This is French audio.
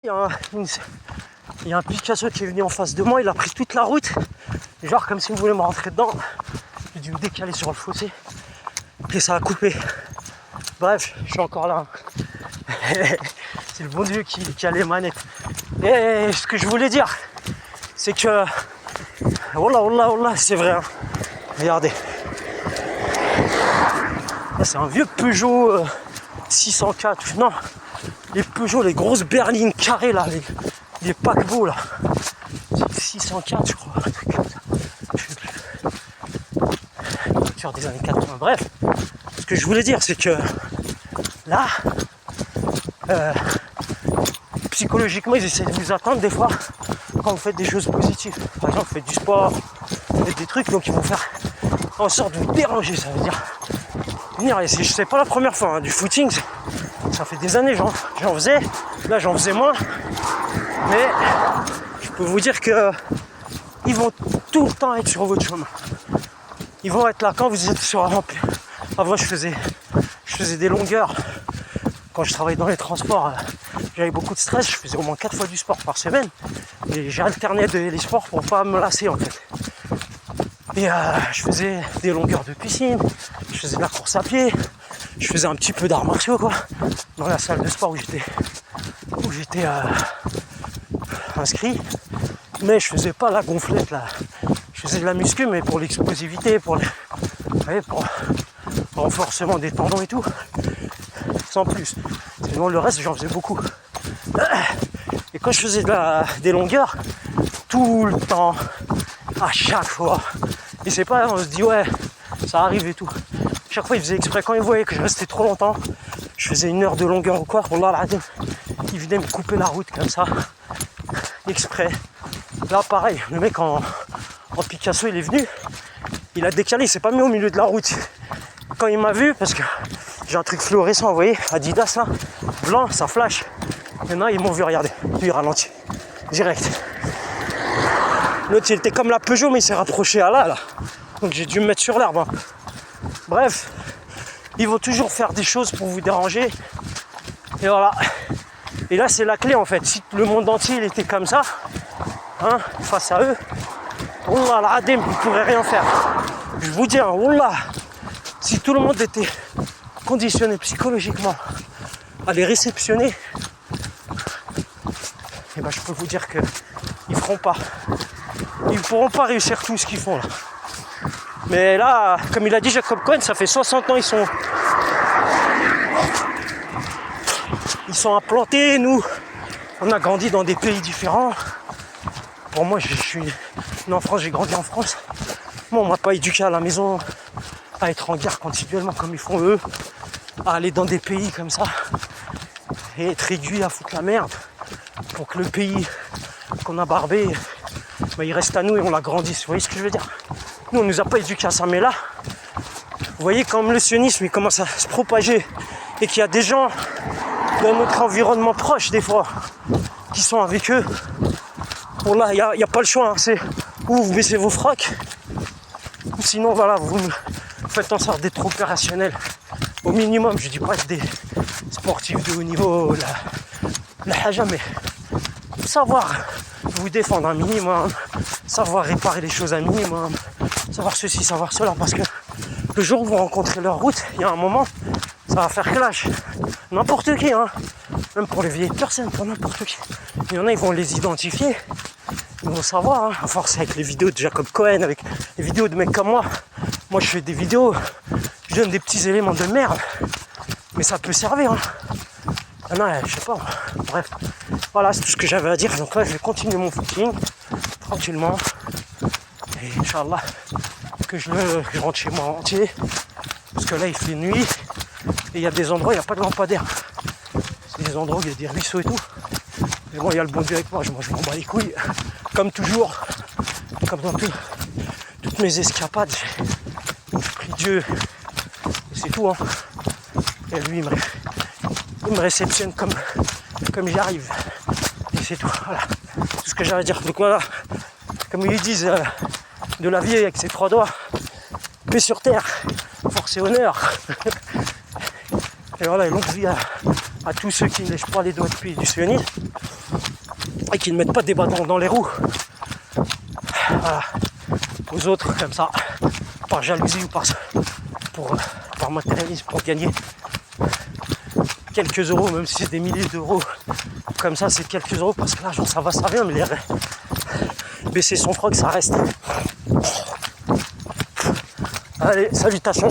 Il y a un Picasso qui est venu en face de moi, il a pris toute la route, genre comme si vous voulez me rentrer dedans. J'ai dû me décaler sur le fossé et ça a coupé. Bref, je suis encore là. C'est le bon Dieu qui a les manettes. Et ce que je voulais dire, c'est que... Wallah, c'est vrai. Hein. Regardez. Là, c'est un vieux Peugeot 604. Non, les Peugeot, les grosses berlines carrées là, les paquebots là. C'est 604 je crois, un truc comme ça. Je sais plus. Voiture des années 80. Bref, ce que je voulais dire, c'est que là, psychologiquement, ils essaient de vous atteindre des fois quand vous faites des choses positives. Par exemple, vous faites du sport, vous faites des trucs, donc ils vont faire en sorte de vous déranger. Ça veut dire venir, et c'est pas la première fois, hein, du footing, ça fait des années j'en faisais, là j'en faisais moins, mais je peux vous dire que ils vont tout le temps être sur votre chemin. Ils vont être là quand vous êtes sur la rampe. Avant je faisais des longueurs. Quand je travaillais dans les transports, j'avais beaucoup de stress, je faisais au moins 4 fois du sport par semaine. Et j'ai alterné les sports pour pas me lasser en fait. Et je faisais des longueurs de piscine, je faisais de la course à pied, je faisais un petit peu d'arts martiaux quoi, dans la salle de sport où j'étais inscrit. Mais je faisais pas la gonflette là. Je faisais de la muscu mais pour l'explosivité, pour renforcement des tendons et tout. Sans plus. Sinon le reste j'en faisais beaucoup. Et quand je faisais des longueurs, tout le temps, à chaque fois. Et c'est pas, on se dit ouais, ça arrive et tout. Chaque fois ils faisaient exprès, quand ils voyaient que je restais trop longtemps, je faisais 1 heure de longueur ou quoi, ils venaient me couper la route comme ça, exprès. Là pareil, le mec en Picasso il est venu, il a décalé, il s'est pas mis au milieu de la route. Quand il m'a vu, parce que j'ai un truc fluorescent, vous voyez, Adidas là, blanc, ça flash. Maintenant ils m'ont vu, regarder, lui il ralentit, direct. L'autre il était comme la Peugeot mais il s'est rapproché à là. Donc j'ai dû me mettre sur l'herbe. Hein. Bref, ils vont toujours faire des choses pour vous déranger. Et voilà. Et là c'est la clé en fait. Si le monde entier il était comme ça, hein, face à eux, Wallah l'adem, vous ne pourrez rien faire. Je vous dis, hein, Wallah, si tout le monde était conditionné psychologiquement à les réceptionner, et ben je peux vous dire qu'ils ne feront pas. Ils ne pourront pas réussir tout ce qu'ils font là. Mais là, comme il a dit Jacob Cohen, ça fait 60 ans ils sont implantés. Nous, on a grandi dans des pays différents. Pour moi, je suis né en France, j'ai grandi en France. Moi, on m'a pas éduqué à la maison à être en guerre continuellement comme ils font eux, à aller dans des pays comme ça et être réduit à foutre la merde pour que le pays qu'on a barbé, bah, il reste à nous et on l'agrandisse. Vous voyez ce que je veux dire? Nous, on nous a pas éduqués à ça, mais là, vous voyez comme le sionisme il commence à se propager et qu'il y a des gens dans notre environnement proche des fois qui sont avec eux. Bon là, il n'y a pas le choix, hein. C'est ou vous baissez vos frocs, ou sinon voilà, vous faites en sorte d'être opérationnel au minimum. Je dis pas être des sportifs de haut niveau, la haja, mais savoir vous défendre un minimum, savoir réparer les choses un minimum, savoir ceci, savoir cela, parce que le jour où vous rencontrez leur route, il y a un moment, ça va faire clash. N'importe qui, hein. Même pour les vieilles personnes, pour n'importe qui. Il y en a, ils vont les identifier, ils vont savoir, hein. À force avec les vidéos de Jacob Cohen, avec les vidéos de mecs comme moi. Moi, je fais des vidéos, je donne des petits éléments de merde, mais ça peut servir, hein. Ah non, je sais pas. Bref, voilà, c'est tout ce que j'avais à dire. Donc là, je vais continuer mon footing tranquillement. Et Inch'Allah, que je rentre chez moi entier. Parce que là, il fait nuit. Et il y a des endroits où il n'y a pas de lampadaire. C'est des endroits où il y a des ruisseaux et tout. Mais bon, il y a le bon Dieu avec moi. Moi, je m'en bats les couilles. Comme toujours. Comme dans toutes mes escapades. J'ai pris Dieu. Et c'est tout, hein. Et lui, il me réceptionne comme j'y arrive. Et c'est tout. Voilà. Tout ce que j'avais à dire. Donc voilà. Comme ils disent, de la vie avec ses 3 doigts. Paix sur terre. Force et honneur. Et voilà, et longue vie à tous ceux qui ne lèchent pas les doigts de pied du sionisme. et qui ne mettent pas des bâtons dans les roues. Voilà. Aux autres, comme ça, par jalousie ou par matérialisme, pour gagner quelques euros, même si c'est des milliers d'euros. Comme ça, c'est quelques euros parce que l'argent, ça va, ça vient, mais baisser son froc, ça reste. Allez, salutations.